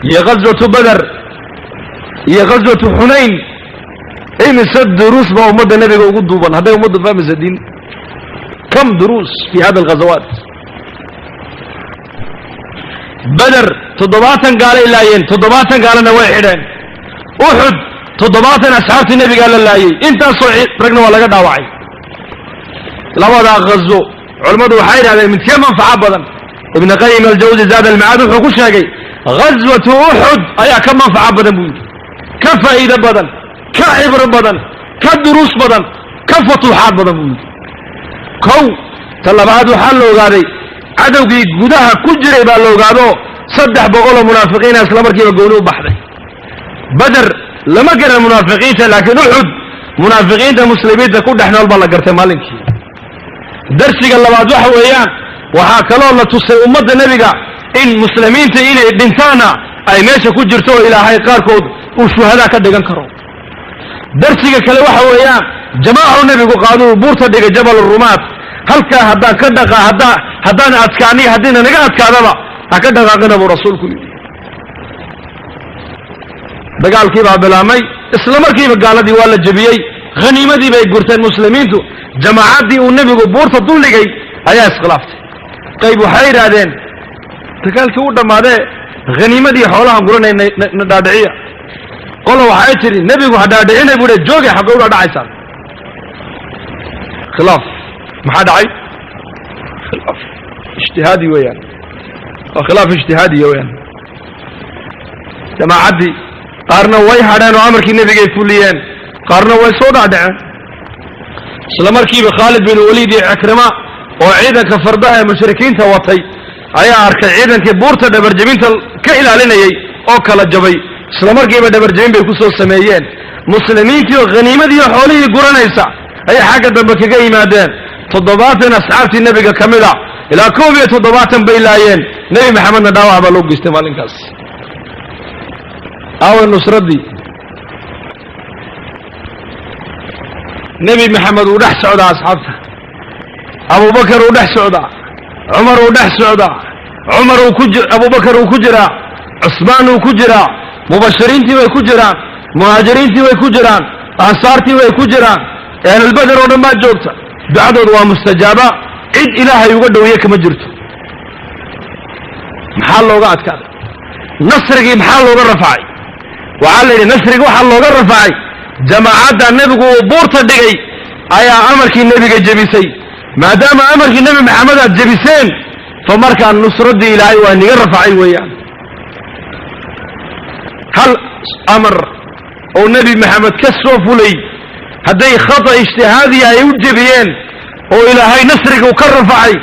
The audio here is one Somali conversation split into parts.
يا غزوة بدر يا غزوة حنين اين سد دروس ما ومد النبي وقدوبا هذا ومد فهم الدين كم دروس في هذه الغزوات بدر تضباطا قال إلايين تضباطا قال نواحدين أحد تضباطا أصحاب النبي قال إلايين انت صعيد رقنا ولا قد داوعي لما ذا غزو علماء وحير هذا من كم منفعة بدن ابن قيم الجوزي زاد المعاد وحكوش هاي غزوة أحد أي كم منفعة بدن بوي كفائدة بدن كعبر بدن كدروس بدن كفتوحات بدن بوي كو طلبات حلو غادي عدوكي قدها كجري بالو قادو صدح بقول المنافقين اسلام مركي بقولوا بحدي بدر لما قرا المنافقين لكن احد منافقين المسلمين كل احنا والله قرت مالك درسي قال بعد waxa weeyaan waxa kale oo la tusay ummadda nabiga in muslimiinta inay dhintaana ay meesha ku jirto ilaahay qaarkood uu shuhada ka dhigan karo darsiga kale waxa weeyaan jamaaca nabigu qaado buurta dhiga jabal rumaat halka haddaan ka dhaqa haddaan adkaani hadina naga adkaadaba ka dhaqaaqina buu rasuulku yiri dagaalkii baa bilaamay isla markiiba gaaladii waa la jabiyay ghaniimadii bay gurteen muslimiintu jamaacadii uu nabigu buurta duldhigay ayaa isqilaaftay qayb waxay yiraahdeen dagaalkii uu dhamaadee ghaniimadii xoolaha guranay na dhaadhiciya qolo waxay tiri nabigu hadhaadhicinay buu joogay xaqo u dhacaysan khilaaf maxaa dhacay khilaaf ijtihaadi weeyaan oo khilaaf ijtihaadi weeyaan jamaacadii qaarna way hadheen oo amarkii nabiga ay fuliyeen qaarna way soo dhaadhiceen isla markiiba Khalid bin Walid iyo Ikrima oo ciidanka fardaha ee mushrikiinta watay ayaa arkay ciidankii buurta dhabarjabinta ka ilaalinayay oo kala jabay isla markiiba dhabarjabin bay ku soo sameeyeen muslimiintii oo ghaniimadii xoolihii guranaysa ay xagga dambe kaga yimaadeen 70 asxaabtii nabiga kamida ilaa 70 bay laayeen nabi maxamedna dhaawac baa loo geystay maalinkaas aw nusradii نبي محمد ودح سعودة أصحابته أبو بكر ودح سعودة عمر ودح سعودة أبو بكر وكجرا عثمان وكجرا مبشرين تي وكجرا مهاجرين تي وكجرا أنصار تي وكجرا يعني البدر ولما جوكتا بعدد ومستجابة عيد إلهي يقول وياك مجرته محل لوغات كذا نصرك محل لوغ الرفاعي وعلي نصرك وحل لوغ الرفاعي جماعات النبي بورتا دغاي ايا امركي النبي جبيسي ما دام امركي النبي محمد جبيسين فمركا النصرة الهي وان يرفعي ويان هل امر او النبي محمد كسوف لي هدي خطا اجتهادي يوجبين او الهي نصرك وكرفعي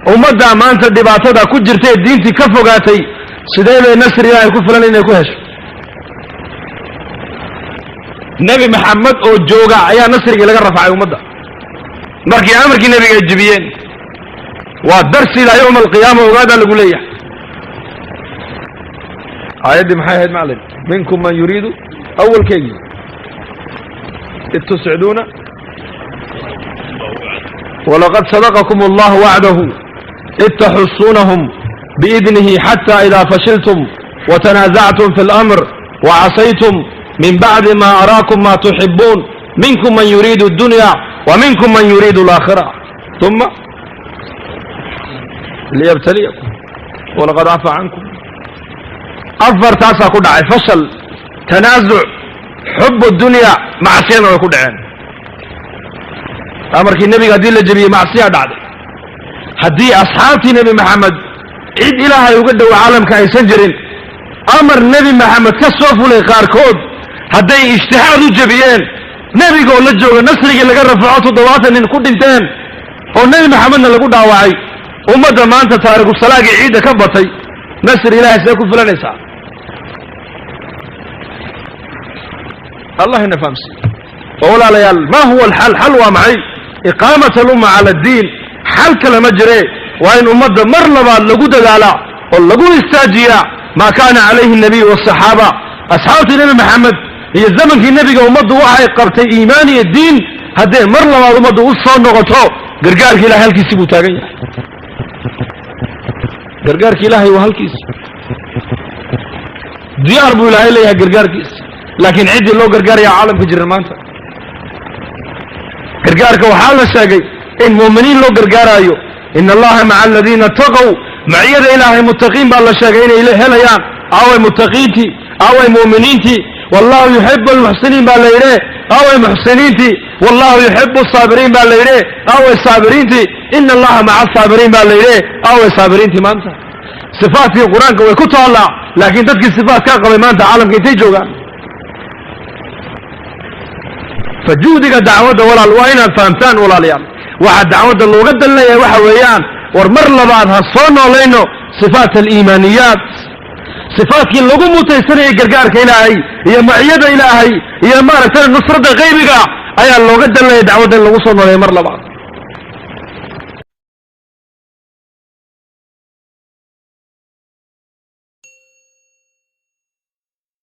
ومدى ما انت دباتدا كجرتي دينتي كفوغاتي سيده نصر الهي كفلان اني كهش نبي محمد او جوغا ايا نصرك لغا رفعي ومدى مركي امركي نبي جبيين ودرس الى يوم القيامه وغادا لغوليه عيدي محايد معلم منكم من يريد اول كي تسعدون ولقد صدقكم الله وعده إذ تحصونهم بإذنه حتى إذا فشلتم وتنازعتم في الأمر وعصيتم من بعد ما أراكم ما تحبون منكم من يريد الدنيا ومنكم من يريد الآخرة ثم ليبتليكم ولقد عفى عنكم أفر تاسا كدعي فشل تنازع حب الدنيا معصية وكدعين أمرك النبي قد إلا جبيه معصية دعدي هدي أصحابتي نبي محمد عيد إلها يقدوا عالم كأي سنجرين أمر نبي محمد كسوفوا لي قاركود هدي اجتهادوا جبيين نبي قول لجوه نصري اللي قرر فعاته ضواتا إن كود انتين والنبي محمد اللي قد عواعي ومدى ما أنت تارك الصلاة عيدة كبطي نصر إلهي سيكون فلان إسعى الله نفهمسي وقول ليال ما هو الحل حلوة معي إقامة الأمة على الدين حل كلمة جري وإن أمد مرلبا لقود دالا ولقود استاجيا ما كان عليه النبي والصحابة أصحاب النبي محمد هي الزمن في النبي أمد وحي قبت إيماني الدين هذه مرلبا أمد وصال نغطو قرقارك إلهي هالكي سيبو تاقيا قرقارك إلهي وهالكي diyaar buu ilaahay leeyahay gargaarkiisa laakiin ciddii loo gargaaraya caalamka jiran maanta gargaarka waxaa la sheegay in mu'miniin loo gargaarayo in allaha maca aladiina taqow maciyada ilaahay muttaqiin baa la sheegay inay helayaan aaway muttaqiintii aaway mu'miniintii wallahu yuxibu almuxsiniin baa la yidhi aaway muxsiniintii wallahu yuxibu asaabiriin baa la yidhi aaway saabiriintii ina allaha maca asaabiriin baa la yidhi aaway saabiriintii maanta sifaatkii qur-aanka way ku taallaa laakiin dadkii sifaatkaa qabay maanta caalamka intay joogaan fajuhdiga dacwadda walaal waa inaad fahamtaan walaalayaal waxaa dacwadda looga dan leeyahay waxa weeyaan war mar labaad ha soo noolayno sifaat aliimaaniyaat sifaatkii lagu mutaysanayay gargaarka ilaahay iyo maciyada ilaahay iyo maaragtay nusradda qaybiga ayaa looga dan leeyahay dacwadda in lagu soo nooleeyo mar labaad